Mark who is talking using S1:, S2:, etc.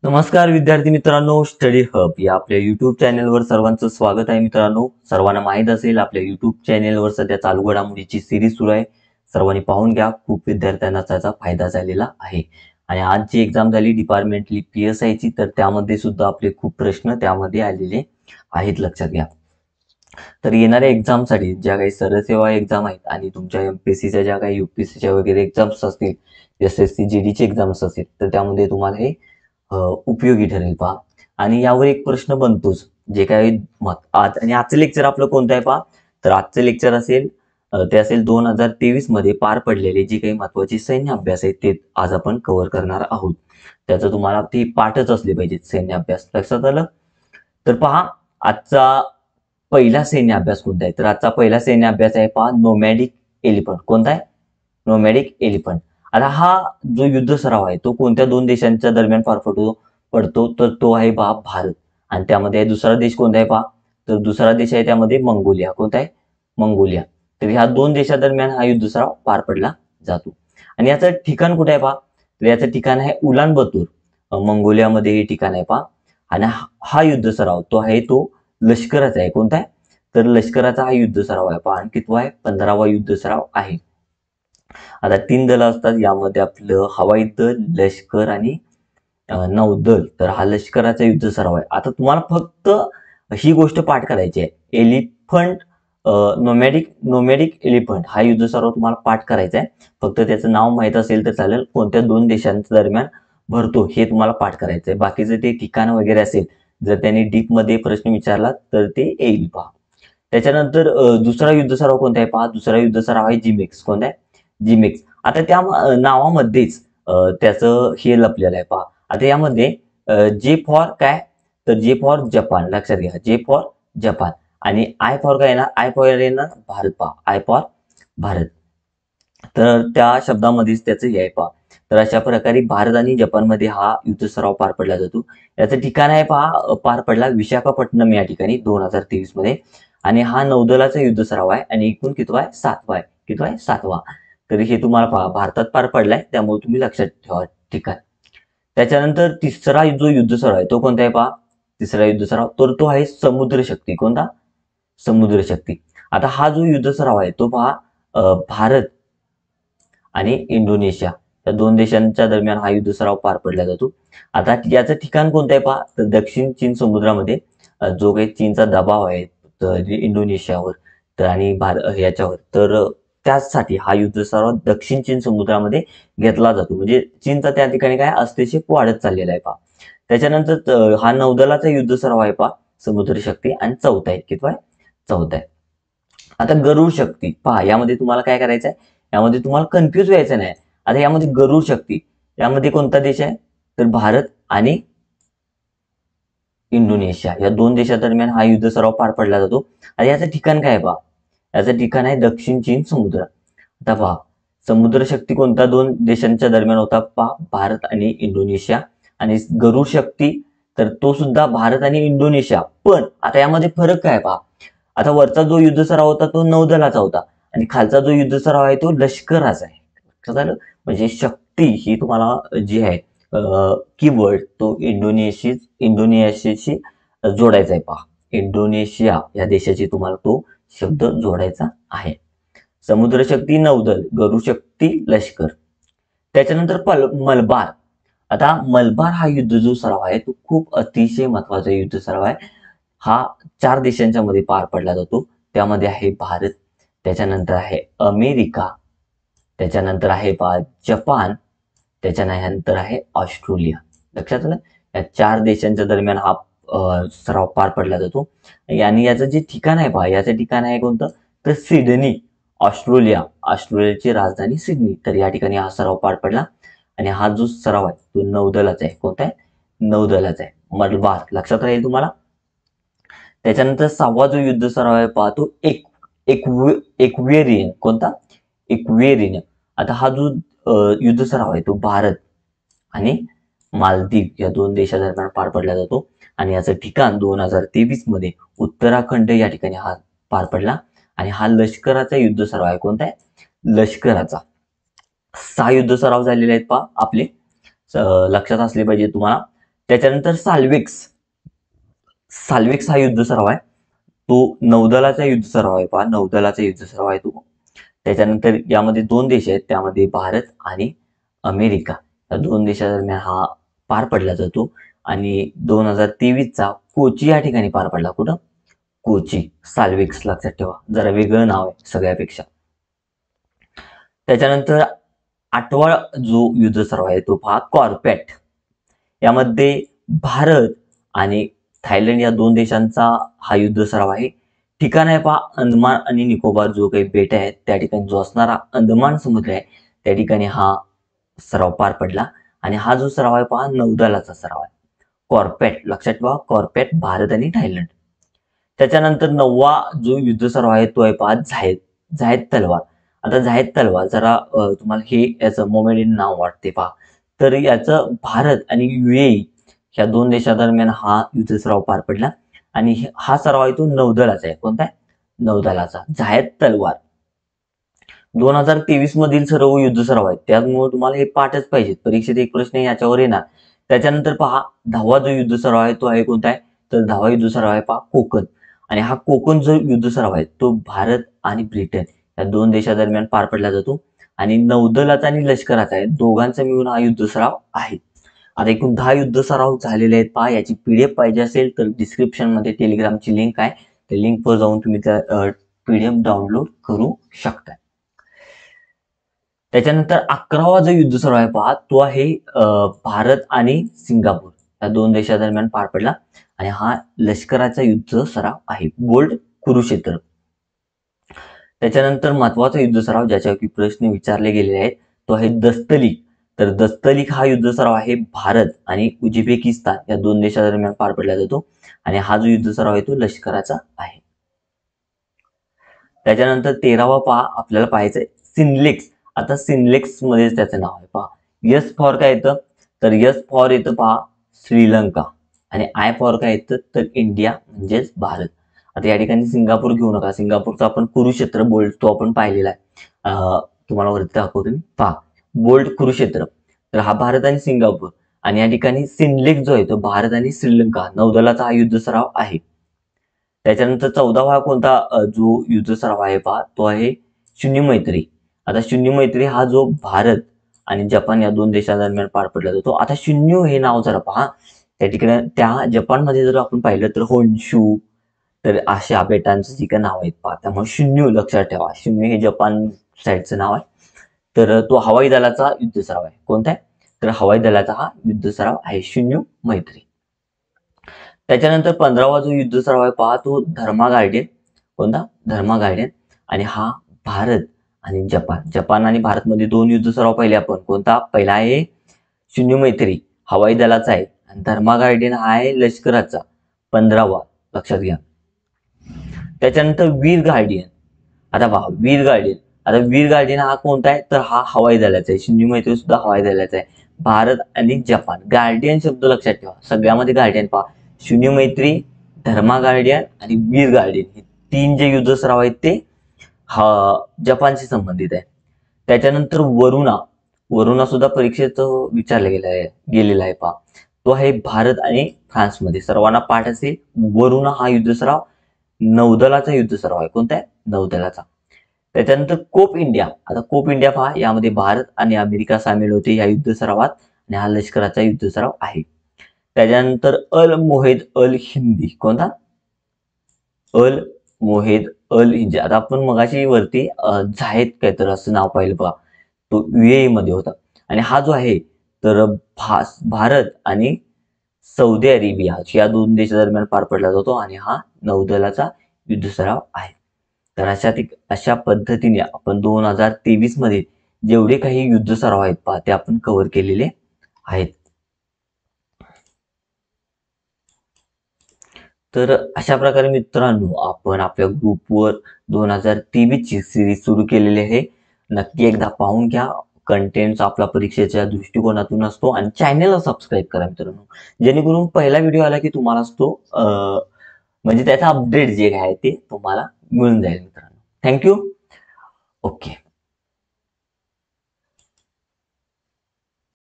S1: नमस्कार विद्यार्थी मित्रांनो, स्टडी हब या आपल्या युट्यूब चॅनेलवर सर्वांचं स्वागत आहे. मित्रांनो, सर्वांना माहीत असेल आपल्या युट्यूब चॅनेलवर सध्या चालू घडामोडीची सिरीज सुरू आहे. सर्वांनी पाहून घ्या, खूप विद्यार्थ्यांना त्याचा फायदा झालेला आहे. आणि आज जी एक्झाम झाली डिपार्टमेंटली PSI ची, तर त्यामध्ये सुद्धा आपले खूप प्रश्न त्यामध्ये आलेले आहेत, लक्षात घ्या. तर येणाऱ्या एक्झामसाठी ज्या काही सरसेवा एक्झाम आहेत आणि तुमच्या MPSCच्या ज्या काही UPSCच्या वगैरे एक्झाम्स असतील, SSC GDची एक्झाम्स असतील, तर त्यामध्ये तुम्हाला हे उपयोगी ठरेल पहा. आणि यावर एक प्रश्न बनतोच, जे काही आज आणि आजचं लेक्चर आपलं कोणतं आहे पहा. तर आजचं लेक्चर असेल ते असेल 2023 मध्ये पार पडलेले जे काही महत्वाचे सैन्य अभ्यास आहेत ते आज आपण कव्हर करणार आहोत. त्याचं तुम्हाला ते पाठच असले पाहिजेत सैन्य अभ्यास, लक्षात आलं. तर पहा, आजचा पहिला सैन्य अभ्यास कोणता आहे. तर आजचा पहिला सैन्य अभ्यास आहे पहा, नोमॅडिक एलिफंट. कोणता आहे? Nomadic elephant. आता हा जो युद्ध सराव आहे तो कोणत्या दोन देशांच्या दरम्यान पार पडतो तर तो आहे पहा भारत. आणि त्यामध्ये दुसरा देश कोणता आहे पहा. तर दुसरा देश आहे त्यामध्ये मंगोलिया. कोणता आहे? मंगोलिया. तर ह्या दोन देशादरम्यान हा युद्ध सराव पार पडला जातो. आणि याचं ठिकाण कुठे आहे पहा. तर याचं ठिकाण आहे उलान बतूर, मंगोलियामध्ये हे ठिकाण आहे पहा. आणि हा युद्ध सराव तो आहे तो लष्कराचा आहे. कोणता आहे? तर लष्कराचा हा युद्ध सराव आहे पहा. आणि कितवा आहे? 15वा युद्ध सराव आहे. आता 3 दल असतात, यामध्ये आपलं हवाई दल, लष्कर आणि नौदल. तर हा लष्कराचा युद्ध सराव आहे. आता तुम्हाला फक्त ही गोष्ट पाठ करायची आहे, एलिफंट नोमॅडिक एलिफंट हा युद्ध सराव तुम्हाला पाठ करायचा आहे. फक्त त्याचं नाव माहित असेल तर चालेल, कोणत्या दोन देशांच्या दरम्यान भरतो हे तुम्हाला पाठ करायचं आहे. बाकीचं ते ठिकाण वगैरे असेल, जर त्यांनी डीप मध्ये प्रश्न विचारला तर ते येईल पहा. त्याच्यानंतर दुसरा युद्ध सराव कोणता आहे पहा. दुसरा युद्ध सराव आहे जिमेक्स. कोणता आहे? जिमेक्स. आता त्या नावामध्येच त्याचं हे लपलेलं आहे पहा. आता यामध्ये जे फॉर काय, तर जे फॉर जपान, लक्षात घ्या. J for Japan. आणि आय फॉर काय येणार? आय फॉर येणार भारत पहा. I for Bharat. तर त्या शब्दामध्येच त्याचं हे आहे पहा. तर अशा प्रकारे भारत आणि जपानमध्ये हा युद्ध सराव पार पडला जातो. याचं ठिकाण आहे पहा, पार पडला विशाखापट्टणम या ठिकाणी 2023 मध्ये. आणि हा नौदलाचा युद्ध सराव आहे. आणि एकूण कितवा आहे? 7वा आहे. कितवा आहे? 7वा. तर हे तुम्हाला पहा भारतात पार पडलाय, त्यामुळे तुम्ही लक्षात ठेवा ठिकाण. त्याच्यानंतर तिसरा जो युद्ध सराव आहे तो कोणता आहे पहा. तिसरा युद्ध सराव तर तो आहे समुद्र शक्ती. कोणता? समुद्र शक्ती. आता हा जो युद्ध सराव आहे तो पहा भारत आणि इंडोनेशिया या दोन देशांच्या दरम्यान हा युद्ध सराव पार पडला जातो. आता याचं ठिकाण कोणतं आहे पहा. तर दक्षिण चीन समुद्रामध्ये जो काही चीनचा दबाव आहे तर इंडोनेशियावर तर आणि याच्यावर, तर त्यासाठी हा युद्ध सराव दक्षिण चीन समुद्रामध्ये घेतला जातो. म्हणजे चीनचा त्या ठिकाणी काय हस्तक्षेप वाढत चाललेला आहे पहा. त्याच्यानंतर हा नौदलाचा युद्ध सराव आहे पहा, समुद्र शक्ती. आणि चौथा आहे. कितवा आहे? चौथा आहे. आता गरुड शक्ती पहा, यामध्ये तुम्हाला काय करायचं आहे, यामध्ये तुम्हाला कन्फ्युज व्हायचं नाही. आता यामध्ये गरुड शक्ती, यामध्ये कोणता देश आहे तर भारत आणि इंडोनेशिया या दोन देशादरम्यान हा युद्ध सराव पार पडला जातो. आणि याचं ठिकाण काय आहे पहा. याचं ठिकाण आहे दक्षिण चीन समुद्र. आता पहा, समुद्र शक्ती कोणत्या दोन देशांच्या दरम्यान होता पहा. भारत आणि इंडोनेशिया. आणि गरुड शक्ती तर तो सुद्धा भारत आणि इंडोनेशिया. पण आता यामध्ये फरक काय पहा. आता वरचा जो युद्ध सराव होता तो नौदलाचा होता, आणि खालचा जो युद्ध सराव आहे तो लष्कराचा आहे. लक्षात आलं. म्हणजे शक्ती ही तुम्हाला जी आहे कीवर्ड तो इंडोनेशियाशी जोडायचा आहे पहा. इंडोनेशिया या देशाची तुम्हाला तो शब्द जोडायचा आहे. समुद्र शक्ती नौदल, गरुड शक्ती लष्कर. त्याच्यानंतर मलबार. आता मलबार हा युद्ध जो सराव आहे तो खूप अतिशय महत्वाचा युद्ध सराव आहे. हा 4 देशांच्या मध्ये पार पडला जातो. त्यामध्ये आहे भारत, त्याच्यानंतर आहे अमेरिका, त्याच्यानंतर आहे पहा जपान, त्याच्यानंतर आहे ऑस्ट्रेलिया. लक्षात आलं. या 4 देशांच्या दरम्यान हा सराव पार पडला जातो. आणि याचं जे ठिकाण आहे पहा, याचं ठिकाण आहे कोणतं तर सिडनी, ऑस्ट्रेलिया. ऑस्ट्रेलियाची राजधानी सिडनी. तर या ठिकाणी हा सराव पार पडला. आणि हा जो सराव आहे तो नौदलाचा आहे. कोणता आहे? नौदलाचा आहे. मलबार लक्षात राहील तुम्हाला. त्याच्यानंतर 6वा जो युद्ध सराव आहे पाहतो एक्वेरियन. कोणता? एक्वेरियन. आता हा जो युद्ध सराव आहे तो भारत आणि मालदीव या दोन देशादरम्यान पार पडला जातो. आणि याचं ठिकाण 2023 मध्ये उत्तराखंड या ठिकाणी हा पार पडला. आणि हा लष्कराचा युद्ध सराव आहे. कोणता आहे? लष्कराचा. 6 युद्ध सराव झालेले आहेत पहा आपले, लक्षात असले पाहिजे तुम्हाला. त्याच्यानंतर साल्विक्स हा युद्ध सराव आहे, तो नौदलाचा युद्ध सराव आहे. पहा, नौदलाचा युद्ध सराव आहे तो. त्याच्यानंतर यामध्ये 2 देश आहेत, त्यामध्ये भारत आणि अमेरिका या 2 देशादरम्यान हा पार पडला जातो. आणि 2023चा कोची या ठिकाणी पार पडला. कुठं? कोची. साल्विक्स लक्षात ठेवा, जरा वेगळं नाव आहे सगळ्यापेक्षा. त्याच्यानंतर 8वा जो युद्ध सराव आहे तो पहा, कॉर्पेट. यामध्ये भारत आणि थायलंड या 2 देशांचा हा युद्ध सराव आहे. ठिकाण आहे पहा, अंदमान आणि निकोबार जो काही बेट आहेत त्या ठिकाणी जो असणारा अंदमान समुद्र आहे त्या ठिकाणी हा सराव पार पडला. आणि हा जो सराव आहे पहा, नौदलाचा सराव आहे. कॉर्पेट लक्षात ठेवा, कॉर्पेट, भारत आणि थायलंड. त्याच्यानंतर 9वा जो युद्ध सराव आहे तो आहे पहा, झायद तलवार. आता झायद तलवार जरा तुम्हाला हे याचं मोमेडियन नाव वाटते पहा, तर याचं भारत आणि UAE ह्या 2 देशादरम्यान हा युद्ध सराव पार पडला. आणि हा सराव आहे तो नौदलाचा आहे. कोणता आहे? नौदलाचा. झायद तलवार 2023 मधील सर्व युद्ध सराव आहेत, त्यामुळे तुम्हाला हे पाठच पाहिजेत. परीक्षेत एक प्रश्न याच्यावर येणार. त्याच्यानंतर पहा, 10वा जो युद्ध सराव आहे तो आहे कोणता आहे? तर 10वा युद्ध सराव आहे पहा, कोकण. आणि हा कोकण जो युद्ध सराव आहे तो भारत आणि ब्रिटन या 2 देशादरम्यान पार पडला जातो. आणि नौदलाचा आणि लष्कराचा आहे, दोघांचा मिळून हा युद्ध सराव आहे. आता एकूण 10 युद्ध सराव झालेले आहेत पहा. याची PDF पाहिजे असेल तर डिस्क्रिप्शन मध्ये टेलिग्रामची लिंक आहे, त्या लिंकवर जाऊन तुम्ही त्या PDF डाउनलोड करू शकता. त्याच्यानंतर 11वा जो युद्ध सराव आहे पहा, तो आहे भारत आणि सिंगापूर या 2 देशादरम्यान पार पडला. आणि हा लष्कराचा युद्ध सराव आहे, बोल्ट कुरुक्षेत्र. त्याच्यानंतर महत्वाचा युद्ध सराव ज्याच्यावर प्रश्न विचारले गेलेले आहेत तो आहे दस्तलीक. तर दस्तलीक हा युद्ध सराव आहे भारत आणि उझबेकिस्तान या 2 देशादरम्यान पार पडला जातो. आणि हा जो युद्ध सराव आहे तो लष्कराचा आहे. त्याच्यानंतर 13वा पहा, आपल्याला पाहायचंय सिनलेक्स. आता सिनलेक्स मध्येच त्याचं नाव आहे पहा. S फॉर काय येतं? तर S फॉर येतं पहा, श्रीलंका. आणि I फॉर काय येतं? तर इंडिया म्हणजेच भारत. आता या ठिकाणी सिंगापूर घेऊ नका, सिंगापूरचा आपण कुरुक्षेत्र बोल्ट तो आपण पाहिलेला आहे. तुम्हाला वरती दाखवतो मी पहा, बोल्ट कुरुक्षेत्र. तर हा भारत आणि सिंगापूर. आणि या ठिकाणी सिनलेक्स जो आहे तो भारत आणि श्रीलंका नौदलाचा हा युद्ध सराव आहे. त्याच्यानंतर 14वा कोणता जो युद्ध सराव आहे पहा, तो आहे शून्य मैत्री. आता शून्य मैत्री हा जो भारत आणि जपान या 2 देशांदरम्यान पार पडला जातो. आता शून्य हे नाव जरा पहा, त्या ठिकाणी त्या जपानमध्ये जर आपण पाहिलं तर होन्शू, तर अशा बेटांचं जे काही नाव आहेत पहा, त्यामुळे शून्य लक्षात ठेवा. शून्य हे जपान साईडचं नाव आहे. तर तो हवाई दलाचा युद्ध सराव आहे. कोणता आहे? तर हवाई दलाचा हा युद्ध सराव आहे, शून्य मैत्री. त्याच्यानंतर 15वा जो युद्ध सराव आहे पहा, तो धर्मा गार्डियन. कोणता? धर्मा गार्डियन. आणि हा भारत आणि जपान आणि भारत मध्ये 2 युद्ध सराव पाहिले आपण. कोणता? पहिला आहे शून्य मैत्री, हवाई दलाचा आहे. आणि धर्मा गार्डियन हा आहे लष्कराचा, 15वा लक्षात घ्या. त्याच्यानंतर वीर गार्डियन. आता पहा, वीर गार्डियन हा कोणता आहे? तर हा हवाई दलाचा आहे. शून्य मैत्री सुद्धा हवाई दलाचा आहे. भारत आणि जपान. गार्डियन शब्द लक्षात ठेवा, सगळ्यामध्ये गार्डियन पहा. शून्य मैत्री, धर्मा गार्डियन आणि वीर गार्डियन हे 3 जे युद्ध सराव आहेत ते जपानशी संबंधित आहे. त्याच्यानंतर वरुणा सुद्धा परीक्षेत विचारला गेलेला आहे पहा. तो आहे भारत आणि फ्रान्समध्ये. सर्वांना पाठ असेल. वरुणा हा युद्ध सराव नौदलाचा युद्ध सराव आहे. कोणता आहे? नौदलाचा. त्याच्यानंतर कोप इंडिया. आता कोप इंडिया पहा, यामध्ये भारत आणि अमेरिका सामील होते या युद्ध सरावात. आणि हा लष्कराचा युद्ध सराव आहे. त्याच्यानंतर अल मोहेद अल हिंदी. कोणता? अल मोहेद अल हिंदी. आता आपण मगाशी वरती झायद काय तर असं नाव पाहिलं पहा, तो UAE मध्ये होता. आणि हा जो आहे तर भारत आणि सौदी अरेबिया या 2 देशादरम्यान पार पडला जातो. आणि हा नौदलाचा युद्ध सराव आहे. तर अशा पद्धतीने आपण 2023 मध्ये जेवढे काही युद्ध सराव आहेत पहा, ते आपण कव्हर केलेले आहेत. तर अशा प्रकारे मित्रांनो, आपण आपल्या ग्रुपवर 2023 ची सिरीज सुरू केलेली आहे. नक्की एकदा पाहून घ्या. कंटेंट आपला परीक्षेच्या दृष्टिकोनातून असतो. आणि चॅनलला सबस्क्राईब करा मित्रांनो, जेणेकरून पहिला व्हिडिओ आला की तुम्हाला तो म्हणजे त्याचा अपडेट जे आहे ते तुम्हाला मिळून जाईल मित्रांनो. थँक्यू. ओके.